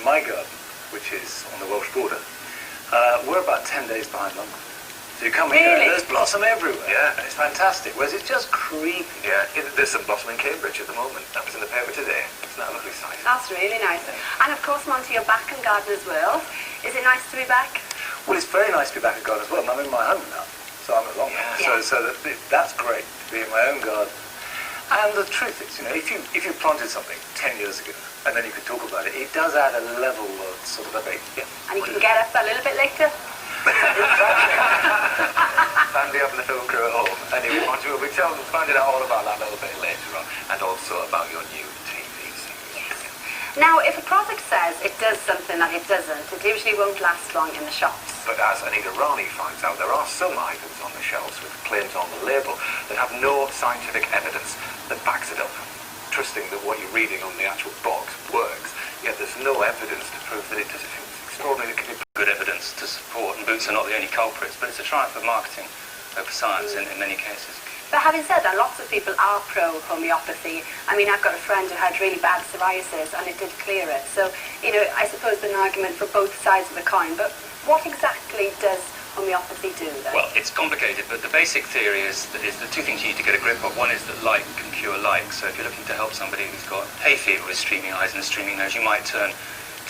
my garden, which is on the Welsh border, we're about 10 days behind London. So you come here, and there's blossom everywhere. Yeah. It's fantastic. Whereas it's just creepy. Yeah, there's some blossom in Cambridge at the moment. That was in the paper today. It's not a lovely sight. That's really nice. And of course, Monty, you're back in Gardener's World. Is it nice to be back? Well, it's very nice to be back at Gardener's World, and I'm in my home now. So I'm at long. Yeah. So that's great to be in my own garden. And the truth is, if you planted something 10 years ago, and then you could talk about it, it does add a level of sort of debate. Yeah. And you can get up a little bit later. Family having the film crew at home. Anyway, Monty, we'll be finding out all about that a little bit later on, and also about your new TV series. Now, if a product says it does something that it doesn't, it usually won't last long in the shops. But as Anita Rani finds out, there are some items on the shelves with claims on the label that have no scientific evidence that backs it up. Trusting that what you're reading on the actual box works, yet there's no evidence to prove that it does. It's extraordinary. Good evidence to support, and boots are not the only culprits, but it's a triumph of marketing over science in many cases. But having said that, lots of people are pro-homeopathy. I mean, I've got a friend who had really bad psoriasis, and it did clear it. So, I suppose there's an argument for both sides of the coin, but what exactly does homeopathy do, then? Well, it's complicated, but the basic theory is the two things you need to get a grip of. One is that like can cure like. So if you're looking to help somebody who's got hay fever with streaming eyes and a streaming nose, you might turn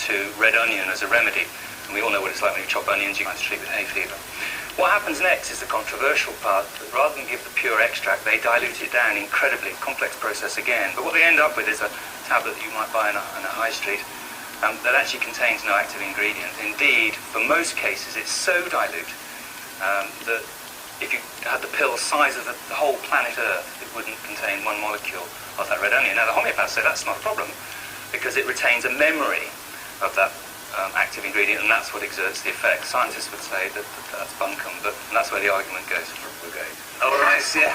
to red onion as a remedy. And we all know what it's like when you chop onions, you might treat with hay fever. What happens next is the controversial part, that rather than give the pure extract, they dilute it down incredibly, complex process again. But what they end up with is a tablet that you might buy in a high street that actually contains no active ingredient. Indeed, for most cases, it's so dilute that if you had the pill size of the whole planet Earth, it wouldn't contain one molecule of that red onion. Now, the homeopaths say that's not a problem, because it retains a memory of that active ingredient, and that's what exerts the effect. Scientists would say that that's bunkum, but that's where the argument goes for brigade. Oh, right, yeah.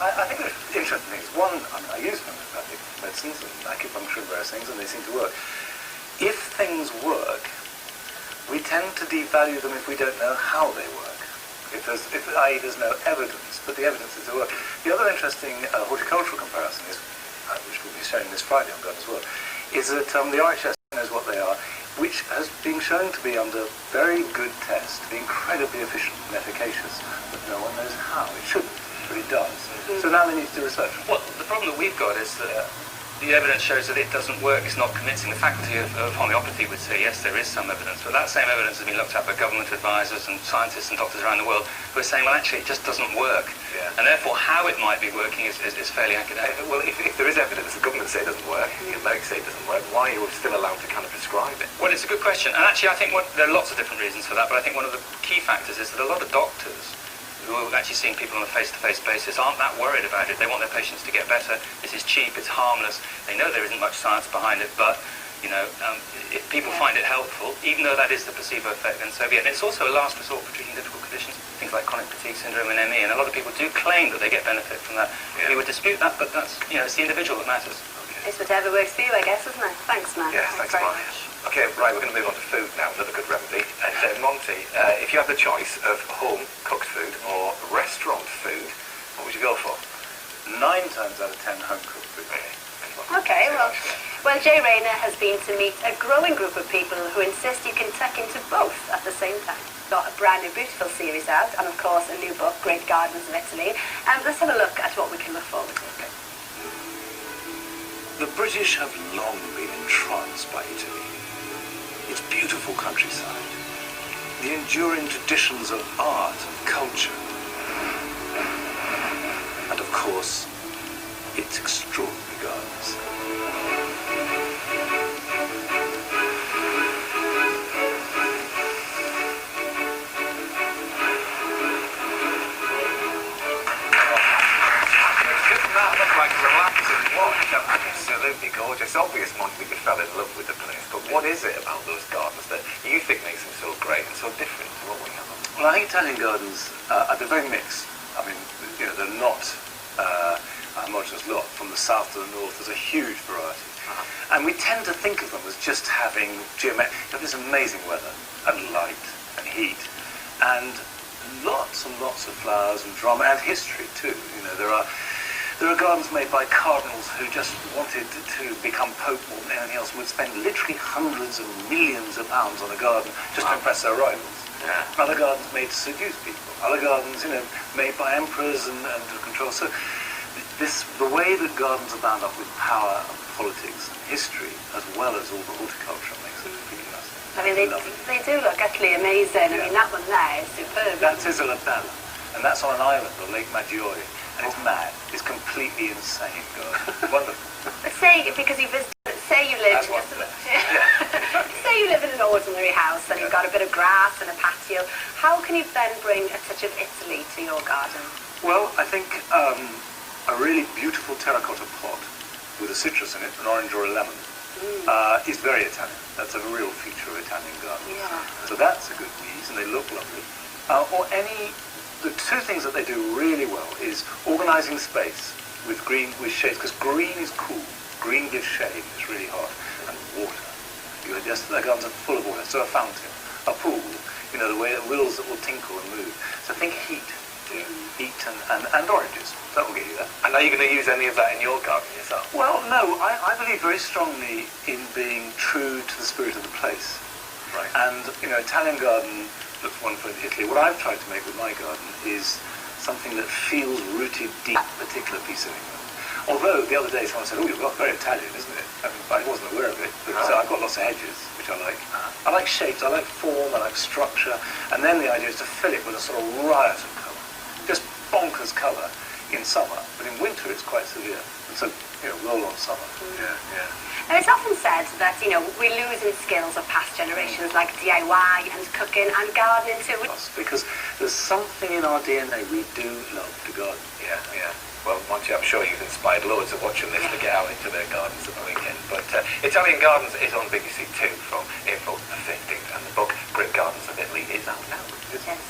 I think there's interesting things. One, I use homeopathic medicines and acupuncture and various things, and they seem to work. If things work, we tend to devalue them if we don't know how they work. I.e. there's no evidence, but the evidence is they work. The other interesting horticultural comparison is, which we'll be showing this Friday on Gardener's World, is that the RHS knows what they are, which has been shown to be under very good test, to be incredibly efficient and efficacious, but no one knows how. It shouldn't, but it does. So now they need to do research. Well, the problem that we've got is that the evidence shows that it doesn't work, it's not convincing. The faculty of homeopathy would say, yes, there is some evidence, but that same evidence has been looked at by government advisors and scientists and doctors around the world who are saying, well, actually, it just doesn't work. Yeah. And therefore, how it might be working is fairly academic. Well, if there is evidence, the government say it doesn't work, the Americans say it doesn't work, why are you still allowed to kind of prescribe it? Well, it's a good question. And actually, I think there are lots of different reasons for that, but I think one of the key factors is that a lot of doctors who are actually seeing people on a face-to-face basis aren't that worried about it. They want their patients to get better. This is cheap, it's harmless. They know there isn't much science behind it, but if people find it helpful, even though that is the placebo effect, then so be it. And it's also a last resort for treating difficult conditions, things like chronic fatigue syndrome and ME, and a lot of people do claim that they get benefit from that. Yeah. We would dispute that, but that's, it's the individual that matters. It's whatever works for you, I guess, isn't it? Thanks, Matt. Yeah, thanks very much. Okay, right, we're going to move on to food now, another good remedy. And Monty, if you have the choice of home-cooked food or restaurant food, what would you go for? 9 times out of 10 home-cooked food. Okay, well, Jay Rayner has been to meet a growing group of people who insist you can tuck into both at the same time. Got a brand new beautiful series out, and of course a new book, Great Gardens of Italy. And let's have a look at what we can look forward to. The British have long been entranced by Italy. Its beautiful countryside, the enduring traditions of art and culture, and of course, its extraordinary gardens. Absolutely gorgeous. It's obvious, Monty, that you fell in love with the place, but what is it about those gardens that you think makes them so great and so different to what we have? Well, I think Italian gardens they're very mixed. I mean, they're not a homogeneous lot. From the south to the north, there's a huge variety. And we tend to think of them as just having this amazing weather and light and heat and lots of flowers and drama and history too. There are There are gardens made by cardinals who just wanted to become pope more than anything else and would spend literally hundreds of millions of pounds on a garden just to impress their rivals. Yeah. Other gardens made to seduce people. Other gardens, made by emperors and to control. So the way that gardens are bound up with power and politics and history, as well as all the horticulture, makes it pretty fascinating. I mean, they do look utterly amazing. I mean, that one there is superb. That's Isola Bella, and that's on an island on Lake Maggiore, and it's mad. It's completely insane garden. Wonderful. But say, because you visited, say you live, That's wonderful. say you live in an ordinary house and you've got a bit of grass and a patio, how can you then bring a touch of Italy to your garden? Well, I think a really beautiful terracotta pot with a citrus in it, an orange or a lemon, is very Italian. That's a real feature of Italian gardens. Yeah. So that's a good piece, and they look lovely. The two things that they do really well is organising space with shades, because green is cool. Green gives shade, it's really hot, and water. The gardens are full of water. So a fountain, a pool, the way wheels that will tinkle and move. So think heat. Heat and oranges. That will get you there. And are you going to use any of that in your garden yourself? Well, no. I believe very strongly in being true to the spirit of the place. Right. And, Italian garden looks wonderful in Italy. What I've tried to make with my garden is something that feels rooted deep in a particular piece of England. Although the other day someone said, "Oh, you've got very Italian, isn't it?" And I wasn't aware of it. But so I've got lots of hedges, which I like. I like shapes, I like form, I like structure. And then the idea is to fill it with a sort of riot of colour. Just bonkers colour in summer, but in winter it's quite severe. And so, roll on summer. Yeah. Now, it's often said that, we lose in skills of past generations like DIY and cooking and gardening too. Because there's something in our DNA we do love to garden. Yeah. Well, Monty, I'm sure you've inspired loads of watching this to get out into their gardens at the weekend. But Italian Gardens is on BBC Two from April the 15th, and the book Great Gardens of Italy is out now. Yes.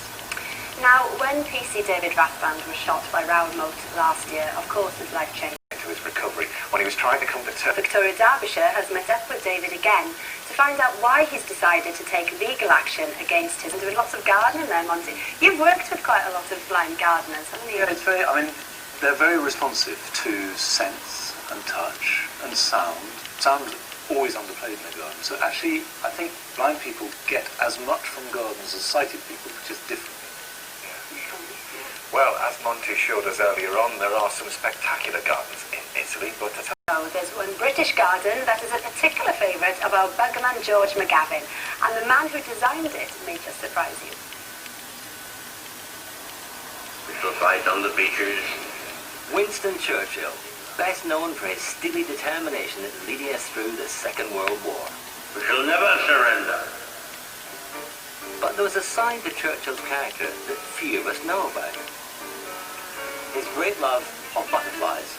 Now, when PC David Rathband was shot by Raoul Moat last year, of course his life changed. Into his recovery when he was trying to come to terms. Victoria Derbyshire has met up with David again to find out why he's decided to take legal action against his... And doing lots of gardening there, Monty. You've worked with quite a lot of blind gardeners, haven't you? Yeah, it's they're very responsive to sense and touch and sound. Sound always underplayed in the garden. So actually, I think blind people get as much from gardens as sighted people, which is different. Well, as Monty showed us earlier on, there are some spectacular gardens in Italy, but There's one British garden that is a particular favourite of our buggerman George McGavin, and the man who designed it may just surprise you. We shall fight on the beaches. Winston Churchill, best known for his steely determination leading us through the Second World War. We shall never surrender. But there was a side to Churchill's character that few of us know about. His great love of butterflies.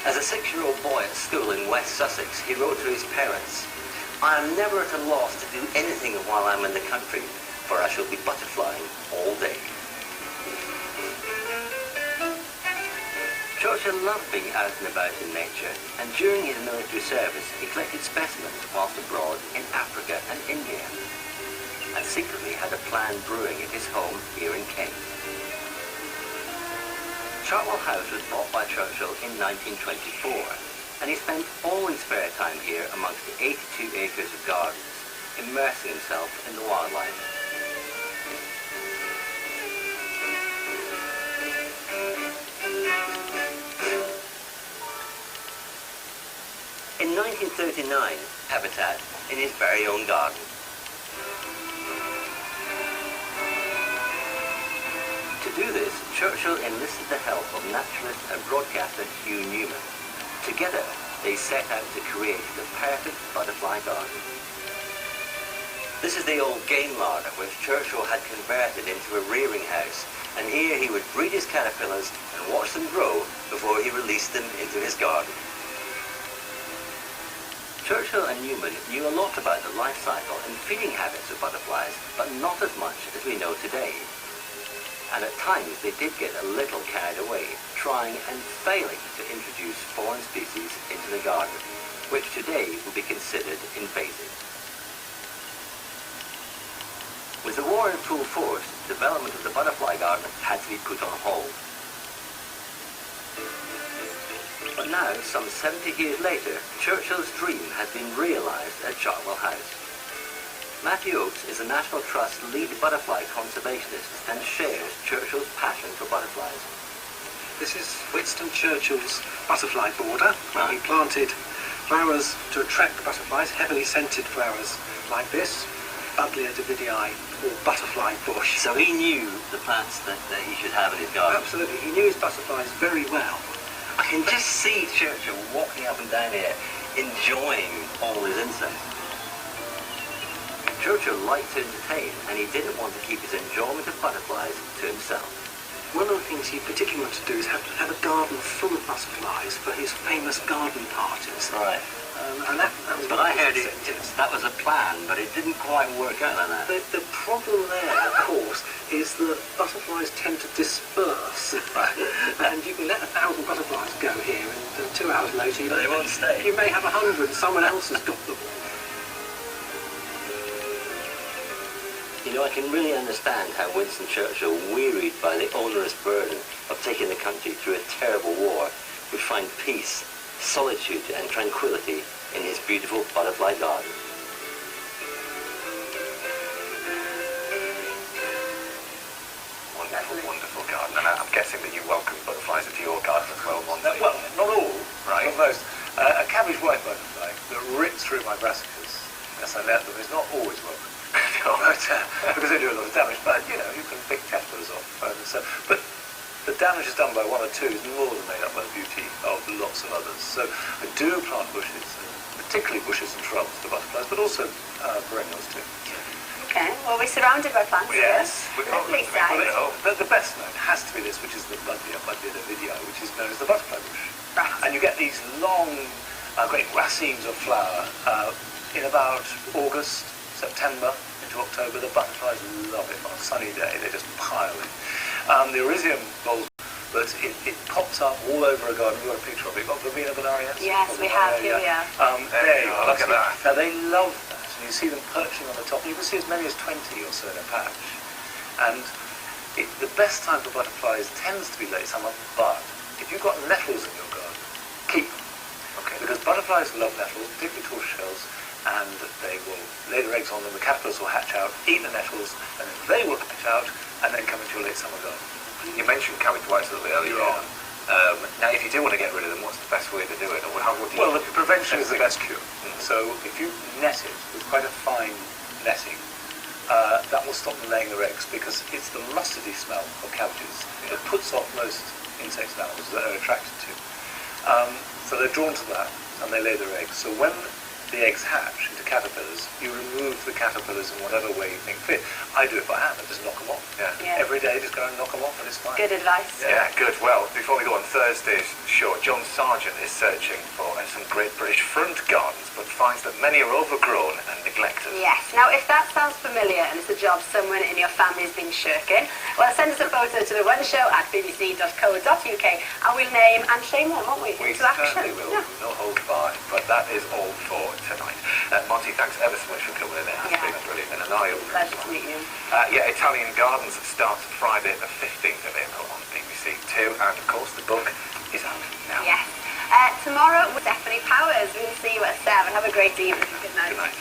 As a 6-year-old boy at school in West Sussex, he wrote to his parents, "I am never at a loss to do anything while I'm in the country, for I shall be butterflying all day." Churchill loved being out and about in nature, and during his military service he collected specimens whilst abroad in Africa and India, and secretly had a plan brewing at his home here in Kent. Chartwell House was bought by Churchill in 1924, and he spent all his spare time here amongst the 82 acres of gardens, immersing himself in the wildlife. In 1939, habitat in his very own garden. To do this, Churchill enlisted the help of naturalist and broadcaster Hugh Newman. Together, they set out to create the perfect butterfly garden. This is the old game larder which Churchill had converted into a rearing house, and here he would breed his caterpillars and watch them grow before he released them into his garden. Churchill and Newman knew a lot about the life cycle and feeding habits of butterflies, but not as much as we know today. And at times they did get a little carried away, trying and failing to introduce foreign species into the garden, which today would be considered invasive. With the war in full force, development of the butterfly garden had to be put on hold. But now, some 70 years later, Churchill's dream has been realised at Chartwell House. Matthew Oakes is a National Trust lead butterfly conservationist and shares Churchill's passion for butterflies. This is Winston Churchill's butterfly border, where he planted flowers to attract butterflies, heavily scented flowers like this, Buddleia davidii, or butterfly bush. So he knew the plants that he should have in his garden. Absolutely, he knew his butterflies very well. I can just see Churchill walking up and down here, enjoying all his insects. Churchill liked to entertain, and he didn't want to keep his enjoyment of butterflies to himself. One of the things he particularly wanted to do is have a garden full of butterflies for his famous garden parties. Right. And that was But I heard that was a plan, but it didn't quite work out like that. The problem there, of course, is that butterflies tend to disperse. And you can let 1,000 butterflies go here, and 2 hours later, But they won't stay. You may have 100, someone else has got them. You know, I can really understand how Winston Churchill, wearied by the onerous burden of taking the country through a terrible war, would find peace, solitude and tranquility in his beautiful butterfly garden. Wonderful, wonderful garden. And I'm guessing that you welcome butterflies into your garden as well, Monty. Well, not all, Right. but most. A cabbage white butterfly that rips through my brassicas as I let them is not always welcome. Because they do a lot of damage. But, you know, you can pick caterpillars off. But the damage is done by 1 or 2 is more than made up by the beauty of lots of others. So I do plant bushes, particularly bushes and shrubs for butterflies, but also perennials too. Okay, well, we're surrounded by plants Yes, here. we've got Lovely them. sight. The best known has to be this, which is the Buddleia davidii, which is known as the butterfly bush. Right. And you get these long, great racines of flower in about August, September into October. The butterflies love it. On a sunny day, they just pile in. The Orisium bulbs, but it pops up all over a garden. You've got a picture of it. You've got Verbena vulnarius? Yes, we have. Here we are. There you are. Look at that. Now, they love that. And you see them perching on the top. You can see as many as 20 or so in a patch. And the best time for butterflies tends to be late summer, but if you've got nettles in your garden, keep them. Okay. Because butterflies love nettles, particularly tortoise shells, and they will lay their eggs on them. The caterpillars will hatch out, eat the nettles, and then they will hatch out and then come into your late summer garden. You mentioned cabbage whites a little bit earlier on. Now, if you do want to get rid of them, what's the best way to do it? Or how would you... Well, the prevention is the best cure. So if you net it with quite a fine netting, that will stop them laying their eggs, because it's the mustardy smell of cabbages that puts off most insects and animals that they're attracted to. So they're drawn to that, and they lay their eggs. So when the eggs hatch into caterpillars, you remove the caterpillars in whatever way you think fit. I do it by hand. I just knock them off. Yeah. Every day, just go and knock them off, and it's fine. Good advice. Yeah, good. Well, before we go on Thursday's show, John Sargent is searching for some great British front gardens, but finds that many are overgrown and neglected. Yes. Now, if that sounds familiar and it's a job someone in your family has been shirking, well, send us a photo to therunShow@bbc.co.uk and we'll name and shame them, won't we? We Into action. certainly will. Yeah. No holds barred. But that is all for tonight. Monty, thanks ever so much for coming in. It has been brilliant and an eye-opener. Pleasure to meet you. Italian Gardens starts Friday the 15th of April on BBC Two, and of course the book is out now. Yes. Tomorrow with Stephanie Powers. We'll see you at 7. Have a great evening. Good night. Good night.